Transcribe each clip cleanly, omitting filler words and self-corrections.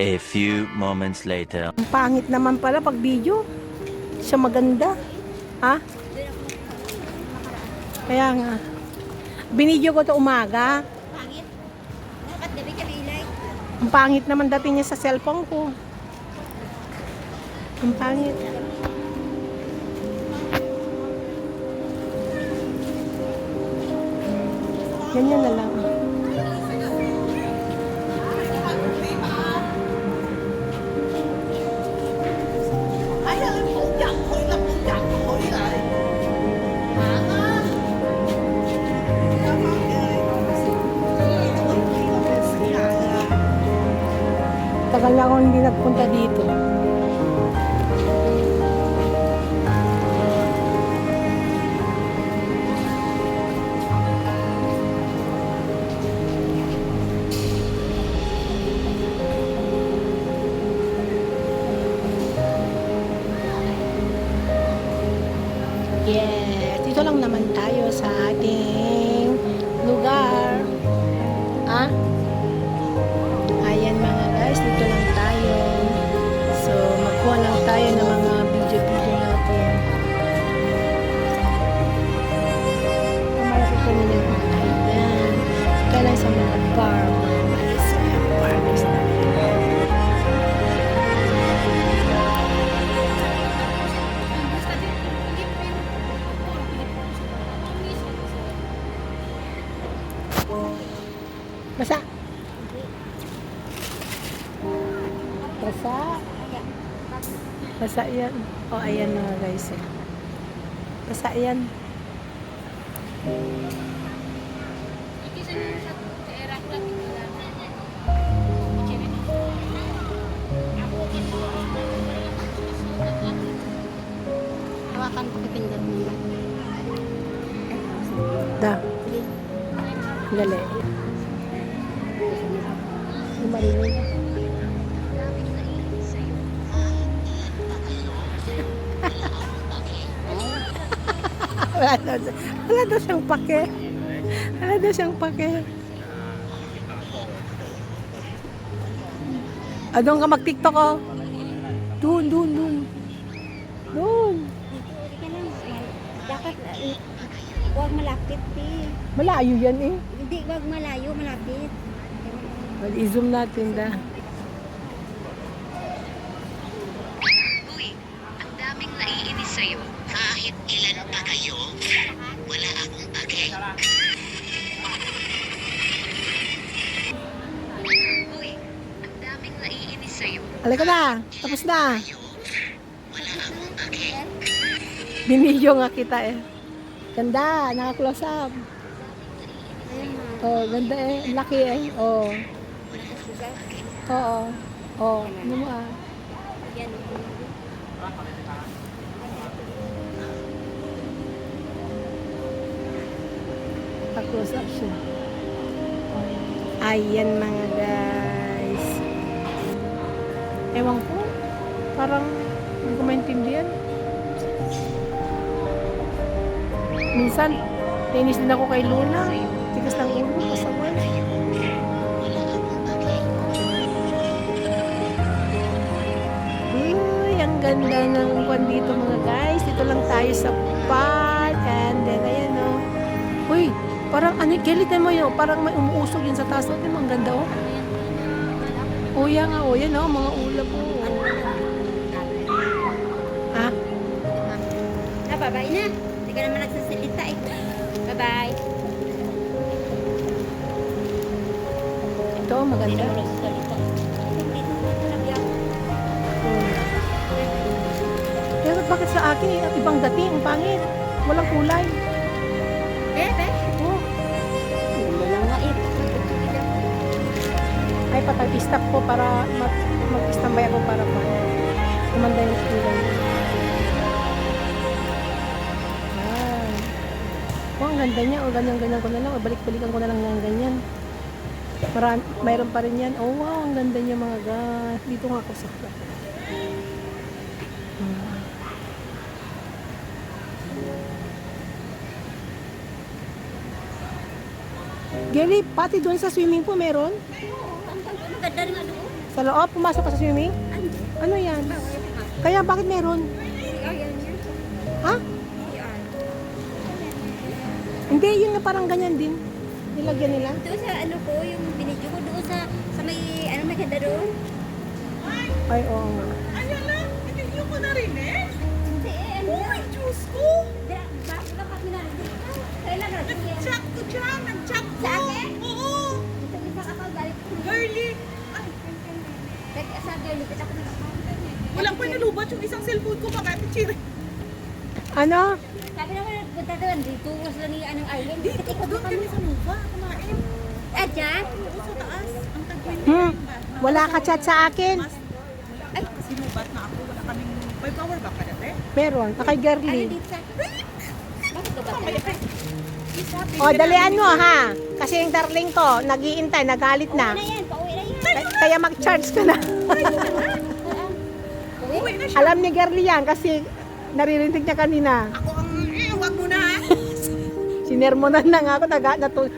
A few moments later. Ang pangit naman pala pag video. Siya maganda. Ha? Kaya nga. Binidyo ko to umaga. Pangit. Dapat gabi ka ilay. Ang pangit naman dating niya sa cellphone ko. Ang pangit. Ganyan na lang. Tagal na akong hindi nagpunta dito. Yes, dito lang naman tayo sa ating lugar. Ah? Ayan mga guys, dito lang tayo. So, magkuha lang tayo ng mga video-video natin. Pumasok kami ng mga ayan. Kaya lang sa mga farmers. Ayan, farmers na. Basa. Basa. Basa yan. O, ayan mga guys. Eh. Basa yan. Hawakan ko pipindot mo. Da. Dali. Marinig. Wala daw siyang pake. Wala daw siyang pake. Doon ka mag-tiktok oh. Doon. Hindi ka lang. Dapat huwag malapit eh. Malayo yan eh. Hindi, huwag malayo, malapit. I-zoom natin da. Uy, ang daming naiinis sa'yo. Kahit ilan pa kayo, wala akong pake. Uy, ang daming naiinis sa'yo. Halika na. Tapos na. Wala akong pake. Binidyo nga kita eh. Ganda. Naka-close up. Oh, ganda eh. Laki eh. Oh. Oo. Oh. Ano mo ah. Yan. Pa-close up siya. Ayan mga guys. Ewan ko. Parang hindi ko maintindihan. Minsan, nainis din ako kay Luna. Tigas ng ulo. Pasaway. Uy, ang ganda ng kwan dito mga guys. Dito lang tayo sa park. And then, ayan o. Uy, parang ano, galitan mo yun. Parang may umuusog yun sa taas. Ito ang ganda o. Oh, yan nga o. Yan o, mga ulap o. Ha? Bye-bye na. Hindi ka naman nagsasalita eh. Bye-bye. Ito, maganda. Pero bakit sa akin at ibang dating, ang pangit. Walang kulay. Oh. Wala nga eh. Ay, patag-stop ko para mag-standby ako para kumanda yung kulay. Ay. Oh, ang ganda niya. O, ganyan-ganyan ko na lang. O, balik-balikan ko na lang ng ganyan. Mayroon pa rin yan. Oh, wow. Ang ganda niya mga guys. Dito nga ako sa Geli, pati doon sa swimming pool meron? Ang ganda nga doon. Sa loob, pumasok ka sa swimming? Ano yan? Kaya bakit meron? Ha? Hindi, yun na parang ganyan din. Nilagyan nila. Doon sa ano ko, yung binidyo ko doon sa may, ano may ganda doon? Ay, oo nga. Ayan lang, hindi ko narinig. Hindi, ano Uy, yan? Diyos ko! Bakit ba kami narinig? Kailan natin yan? Nag-chat ko dyan, nag-chat ko. Sa akin? Oo. Isang ako galit ko. Girlie. Ay, Sa girlie, kita ko na walang pinalubat yung isang cellphone ko, bakit chiri? Ano? Sabi naman, punta doon, dito sila ni anong island. Dito, doon kami sa Nova, kumain. Ah, dyan? Oo, sa taas. Ang tagwin Wala ka chat sa akin. Ay, kasi nubat na ako. Wala kaming, may power bank ka dati? Meron, kay Ano Girly. dito sa... Bakit ka ba? O, dalian mo ha. Kasi yung darling ko, nag-iintay, nagalit Na na. yan, pauwi na yan. Kaya mag-charge ka na. Uwi? Uwi na siya. Alam ni Girly yan kasi naririnig niya kanina. Ako ang, wag mo na ha. Sinermonan na nga ako,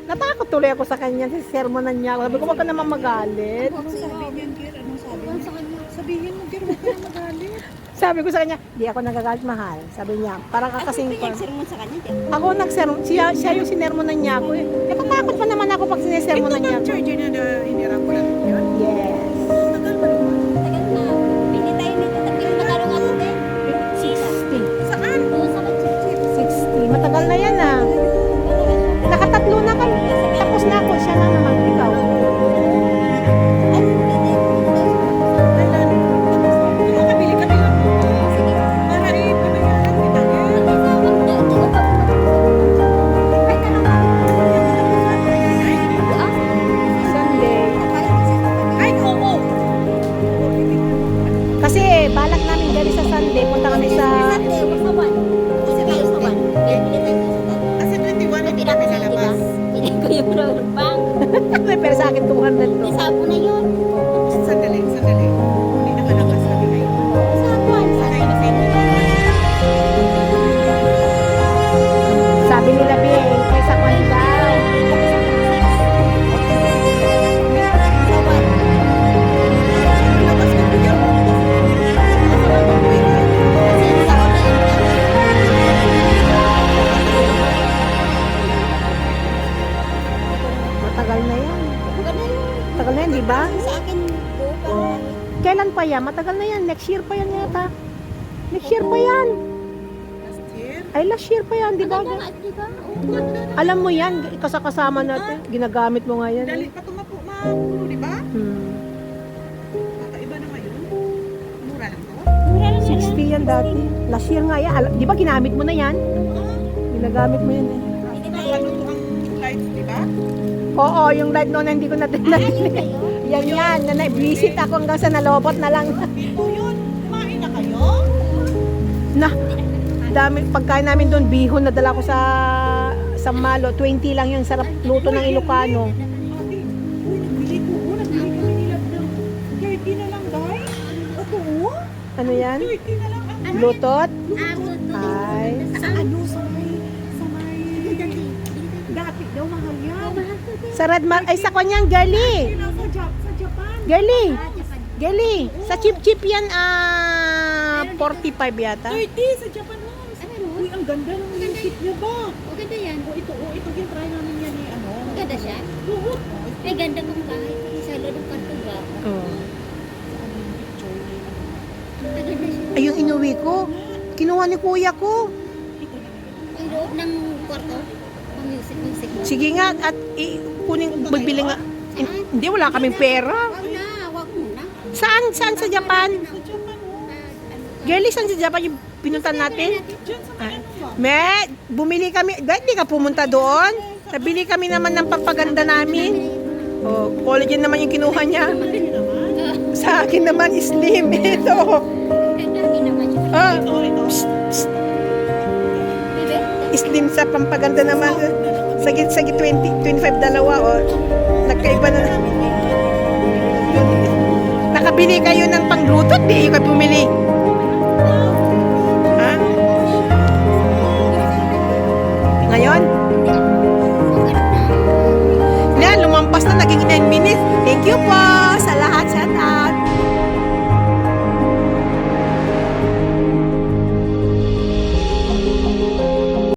natakot tuloy ako sa kanya, sermonan niya ako. Sabi ko, wag ka naman magalit. Anong sabi niyan, Gir? Anong sabi Ano niya? sa kanya? Sabihin mo, Gir, wag ka na magalit. Sabi ko sa kanya, di ako nagagalit, mahal. Sabi niya, parang kakasing ko. Pinag-sermon sa kanya. di ako. Ako nagsermon, siya yung sinermonan niya ako eh. Natatakot pa naman ako pag sinesermonan niya Ito ako. ba charger na hinirap ko lang yun? Yes. Tagal pa naman. Tagal na. Hindi tayo may tatakil. Magkano nga doon eh? 60. Saan? Doon sa kanya. 60. Matagal na yan ah. Nakatatlo na kami. Tapos na ako, siya na naman, ikaw. Kailan? Makabili kami lang. Para ipabayaran kita, Gir. Sunday. Ay, oo. Kasi balak namin dali sa Sunday, punta kami sa... Kasi 21 ang kami lalabas. Pero sa akin 200 to. Sandali, sandali. Hindi na malakas kami ngayon. Sanay na sa inyo. Sabi nila, Bing, kaysa kwan daw. Labas ka po yan. Matagal na yan. Matagal na yan, di ba? Sa akin, bukas. Kailan pa yan? Matagal na yan. Next year pa yan yata. Next year pa yan. Last year. Ay, last year pa yan, di ba? Ganda nga, di ba? Alam mo yan, kasama natin. Ginagamit mo nga yan. Dali Eh. pa tumapo, mapulo, di ba? Hmm. Kakaiba na ngayon. Mura lang to. Mura lang 60 yan dati. Last year nga yan. Di ba ginamit mo na yan? Ginagamit mo yan eh. Ano to ang lights, di ba? Oo, yung live noon hindi ko natin Yan yan, na visit ako hanggang sa nalobot na lang. Ito yun. Kumain na kayo? Na, dami, pagkain namin doon, bihon na dala ko sa Malo. 20 lang yung sarap luto ng Ilocano. Ate, uy, nagbili ko. Nagbili kami nila ng 30 na lang, guys. Ito, Ano yan? 30 na lang ang Lutot? Buto. Ay. sa ano, sa may dati daw mahal yan. Sa Red ay sa kanyang girly. Sa Japan. Girly. Girly. Sa chip-chip yan, 45 yata. 30 sa Japan lang. Uy, ang ganda ng music niya ba? Maganda yan. Ito yung try namin yan eh, ano. Maganda siya. Oo. May ganda kong bahay. Sa loob ng kanto ba? Oh. Maganda siya. Ay, yung inuwi ko. Kinuha ni kuya ko. Ang loob ng kwarto. Ang music. Sige nga, at kunin, bibili nga. Hindi, wala kaming pera. Wag na, wag muna. Saan sa Japan? Sa Japan, oh. Girly, saan sa Japan yung pinunta natin? Diyan sa may ano ba? Me, bumili kami. Dahil di ka pumunta doon. Nabili kami naman ng pampaganda namin. Oh, collagen naman yung kinuha niya. Sa akin naman, slim. Ito. Ganda naman siya. Ah, Ito. Bebe, slim sa pampaganda naman. Sagit 20, 25 dalawa. Oh. Nagkaiba na. Nakabili kayo ng panglutot, di kayo bumili. Ha? Ngayon? basta naging